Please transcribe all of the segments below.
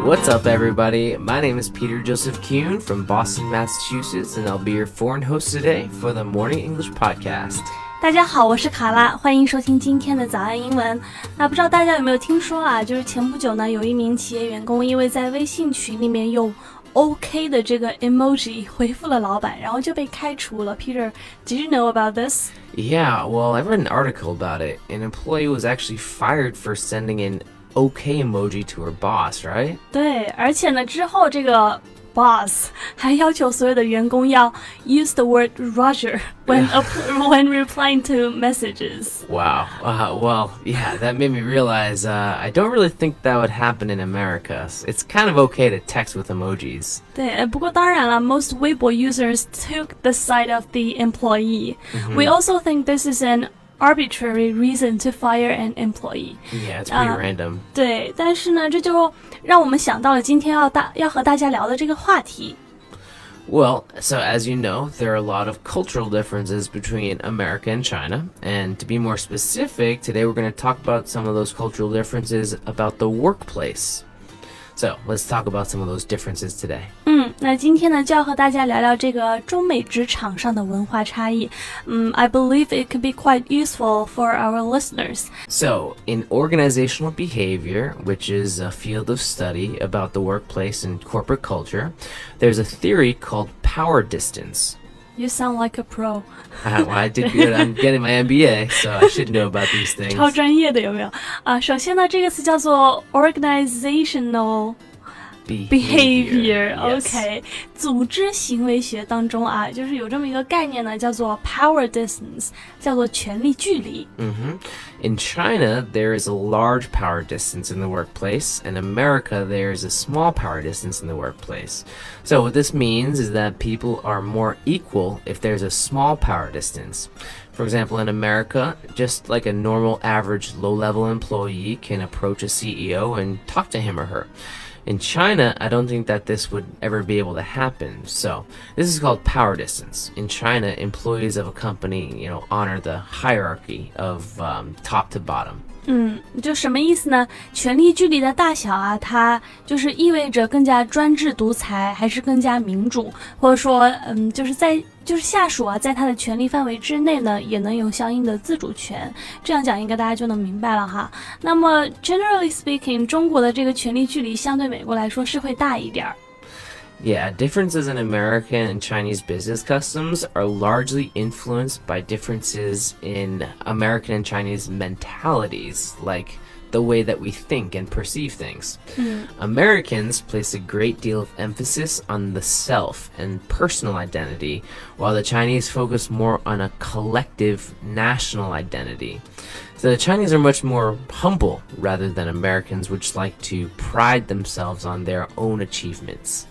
What's up, everybody? My name is Peter Joseph Kuhn from Boston, Massachusetts, and I'll be your foreign host today for the Morning English Podcast. 大家好，我是卡拉，欢迎收听今天的早安英文。那不知道大家有没有听说啊？就是前不久呢，有一名企业员工因为在微信群里面用 OK 的这个 emoji 回复了老板，然后就被开除了。Peter, did you know about this? Yeah, well, I read an article about it. An employee was actually fired for sending an OK emoji to her boss, right? 对，而且呢，之后这个 boss 还要求所有的员工要 use the word Roger when replying to messages. Wow. Well, yeah, that made me realize I don't really think that would happen in America. It's kind of okay to text with emojis. 对，不过当然了 most Weibo users took the side of the employee. We also think this is an arbitrary reason to fire an employee. Yeah, it's pretty random. 对，但是呢，这就让我们想到了今天要和大家聊的这个话题。Well, so as you know, there are a lot of cultural differences between America and China. And to be more specific, today we're going to talk about some of those cultural differences about the workplace. So let's talk about some of those differences today. 那今天呢，就要和大家聊聊这个中美职场上的文化差异。I believe it could be quite useful for our listeners. So, in organizational behavior, which is a field of study about the workplace and corporate culture, there's a theory called power distance. You sound like a pro. Well, I did good. I'm getting my MBA, so I should know about these things. 超专业的有没有啊？首先呢，这个词叫做 organizational behavior. OK， 组织行为学当中啊，就是有这么一个概念呢，叫做 power distance， 叫做权力距离。In China, there is a large power distance in the workplace. In America, there is a small power distance in the workplace. So what this means is that people are more equal if there's a small power distance. For example, in America, just like a normal average low-level employee can approach a CEO and talk to him or her. In China, I don't think that this would ever be able to happen. So this is called power distance. In China, employees of a company, honor the hierarchy of top to bottom. 就什么意思呢？权力距离的大小啊，它就是意味着更加专制独裁，还是更加民主，或者说，就是下属啊，在他的权力范围之内呢，也能有相应的自主权。这样讲应该大家就能明白了哈。那么 generally speaking， 中国的这个权力距离相对美国来说是会大一点儿。Yeah, differences in American and Chinese business customs are largely influenced by differences in American and Chinese mentalities, like the way that we think and perceive things. Americans place a great deal of emphasis on the self and personal identity, while the Chinese focus more on a collective national identity. So the Chinese are much more humble rather than Americans, which like to pride themselves on their own achievements.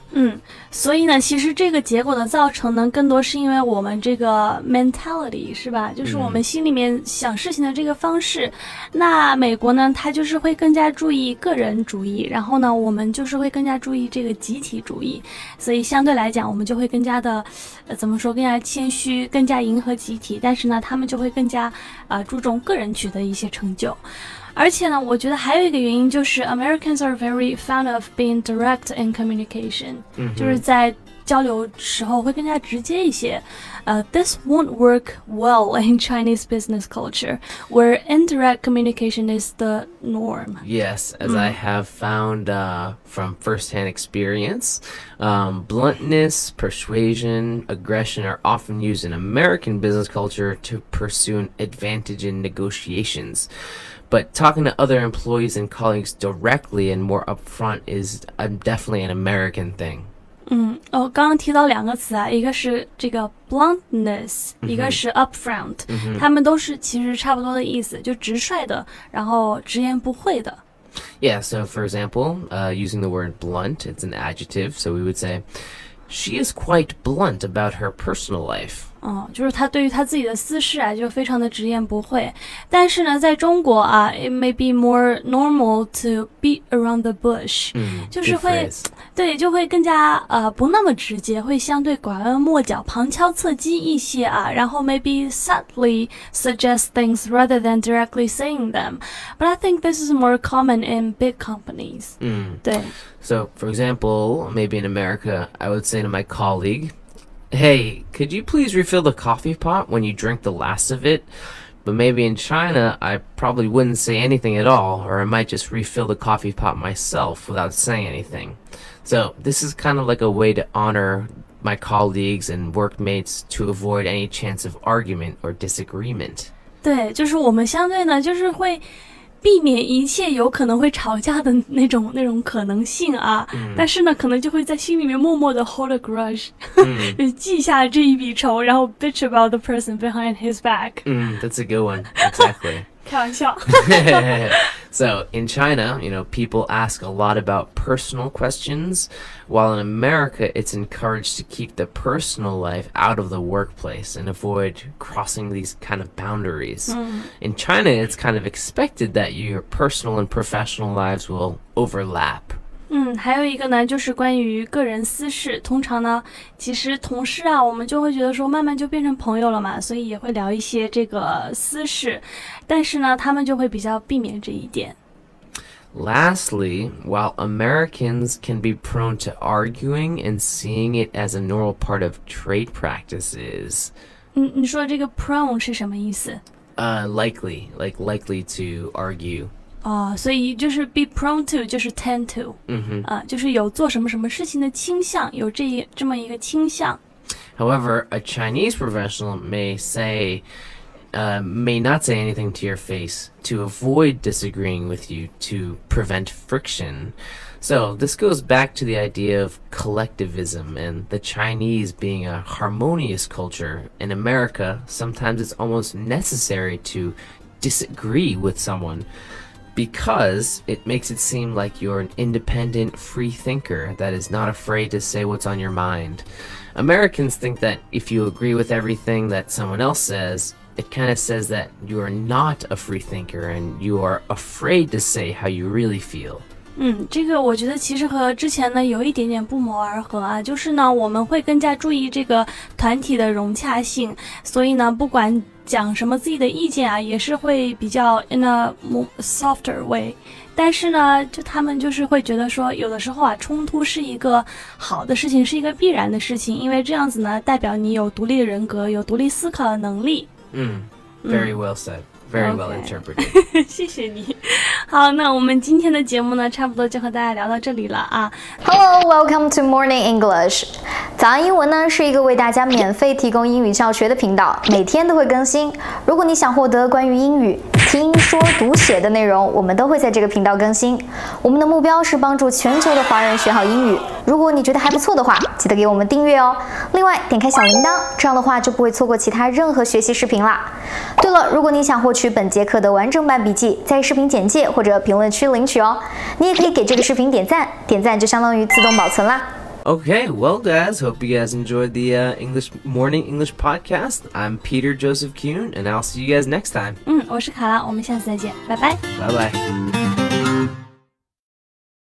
所以呢，其实这个结果的造成呢，更多是因为我们这个 mentality 是吧？就是我们心里面想事情的这个方式。那美国呢，它就是会更加注意个人主义，然后呢，我们就是会更加注意这个集体主义。所以相对来讲，我们就会更加的，怎么说，更加谦虚，更加迎合集体。但是呢，他们就会更加注重个人取得一些成就。而且呢，我觉得还有一个原因就是 Americans are very fond of being direct in communication，就是在交流时候会更加直接一些。This won't work well in Chinese business culture, where indirect communication is the norm. Yes, as I have found from firsthand experience, bluntness, persuasion, aggression are often used in American business culture to pursue an advantage in negotiations. But talking to other employees and colleagues directly and more upfront is definitely an American thing. 刚刚提到两个词啊，一个是这个 bluntness，一个是 upfront，他们都是其实差不多的意思，就直率的，然后直言不讳的。Yeah, so for example, using the word blunt, it's an adjective, so we would say, she is quite blunt about her personal life. 就是他对于他自己的私事啊，就非常的直言不讳。但是呢，在中国啊 ，it may be more normal to beat around the bush，就是会，对，就会更加不那么直接，会相对拐弯抹角、旁敲侧击一些啊，然后 maybe subtly suggest things rather than directly saying them. But I think this is more common in big companies. 对。So, for example, maybe in America, I would say to my colleague,Hey, could you please refill the coffee pot when you drink the last of it? But maybe in China, I probably wouldn't say anything at all, or I might just refill the coffee pot myself without saying anything. So this is kind of like a way to honor my colleagues and workmates to avoid any chance of argument or disagreement. 对，就是我们相对呢，就是会避免一切有可能会吵架的那种可能性啊，但是呢，可能就会在心里面默默的 hold a grudge，就记下这一笔仇，然后 bitch about the person behind his back. That's a good one. Exactly. 开玩笑。So in China, people ask a lot about personal questions, while in America, it's encouraged to keep the personal life out of the workplace and avoid crossing these kind of boundaries. In China, it's kind of expected that your personal and professional lives will overlap. 还有一个呢，就是关于个人私事。通常呢，其实同事啊，我们就会觉得说，慢慢就变成朋友了嘛，所以也会聊一些这个私事。但是呢，他们就会比较避免这一点。Lastly, while Americans can be prone to arguing and seeing it as a normal part of trade practices. 你说这个 prone 是什么意思？Likely to argue. 所以就是 be prone to 就是 tend to，就是有做什么什么事情的倾向，有这么一个倾向。However, a Chinese professional may not say anything to your face to avoid disagreeing with you to prevent friction. So this goes back to the idea of collectivism and the Chinese being a harmonious culture. In America, sometimes it's almost necessary to disagree with someone,because it makes it seem like you're an independent, free thinker that is not afraid to say what's on your mind. Americans think that if you agree with everything that someone else says, it kind of says that you are not a free thinker and you are afraid to say how you really feel. 这个我觉得其实和之前呢有一点点不谋而合啊，就是呢我们会更加注意这个团体的融洽性，所以呢不管讲什么自己的意见啊，也是会比较 in a softer way。但是呢，就他们就是会觉得说，有的时候啊，冲突是一个好的事情，是一个必然的事情，因为这样子呢，代表你有独立的人格，有独立思考的能力。Very well said. Very well interpreted. 谢谢你。好，那我们今天的节目呢，差不多就和大家聊到这里了啊。Hello, welcome to Morning English. 早安英文呢是一个为大家免费提供英语教学的频道，每天都会更新。如果你想获得关于英语听说读写的内容，我们都会在这个频道更新。我们的目标是帮助全球的华人学好英语。如果你觉得还不错的话，记得给我们订阅哦。另外，点开小铃铛，这样的话就不会错过其他任何学习视频啦。对了，如果你想获取本节课的完整版笔记，在视频简介或者评论区领取哦。你也可以给这个视频点赞，点赞就相当于自动保存啦。Okay, well, guys, hope you guys enjoyed the Morning English podcast. I'm Peter Joseph Kuhn, and I'll see you guys next time. 我是卡拉，我们下次再见，拜拜。Bye bye.